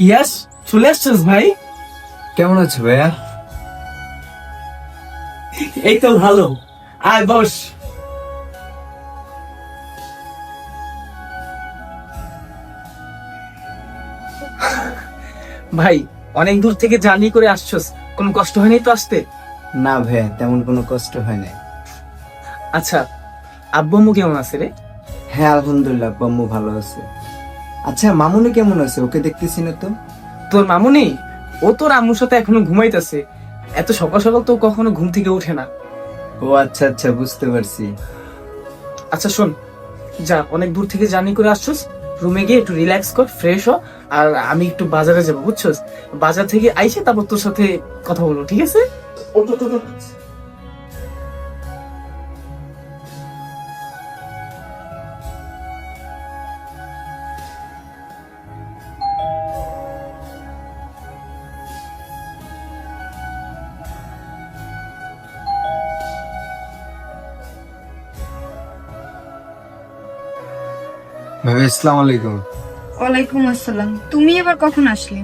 ইয়াস, চলে আসছিস ভাই? কেমন আছো ভাইয়া? এই তো ভালো। আয় বস। ভাই, অনেক দূর থেকে জার্নি করে আসছস, কোনো কষ্ট হয়নি তো আসতে? না ভাইয়া, তেমন কোনো কষ্ট হয় নাই। আচ্ছা, আব্বু আম্মু কেমন আছে রে? হ্যাঁ আলহামদুলিল্লাহ, আম্মু ভালো আছে। আচ্ছা মামুনি কেমন আছে? ওকে দেখতেছি না তো। তোর মামুনি? ও তোর আম্মুর সাথে এখনো ঘুমাইতেছে। এত সকাল সকাল তো কখনো ঘুম থেকে ওঠে না। ও আচ্ছা আচ্ছা, বুঝতে পারছি। আচ্ছা শোন, যা, অনেক দূর থেকে জার্নি করে আসছস, রুমে গিয়ে একটু রিল্যাক্স কর, ফ্রেশ হ। আর আমি একটু বাজারে যাবো, বুঝছস? বাজার থেকে আইসে তারপর তোর সাথে কথা বলবো, ঠিক আছে? ওঠ, ওঠ, ওঠ, ওঠ। ভাবি আসসালামু আলাইকুম। ওয়ালাইকুম আসসালাম। তুমি এবার কখন আসলে?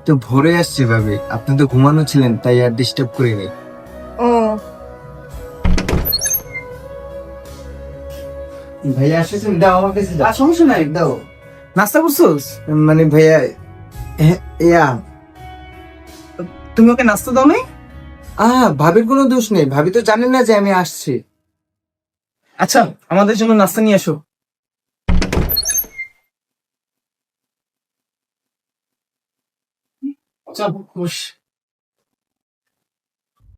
তো ভোরে আসছি ভাবি, আপনি তো ঘুমানো ছিলেন তাই আর ডিস্টার্ব করি নাই। ও, ভাইয়া আসেছেন, দাও আমার কাছে দাও। সমস্যা নাই। দাও। নাস্তা করছস? মানে ভাইয়া, ইয়া তুমি ওকে নাস্তা দাও নাই? ভাবির কোনো দোষ নেই, ভাবি তো জানেন না যে আমি আসছি। আচ্ছা, আমাদের জন্য নাস্তা নিয়ে আসো। আচ্ছা, খুশ।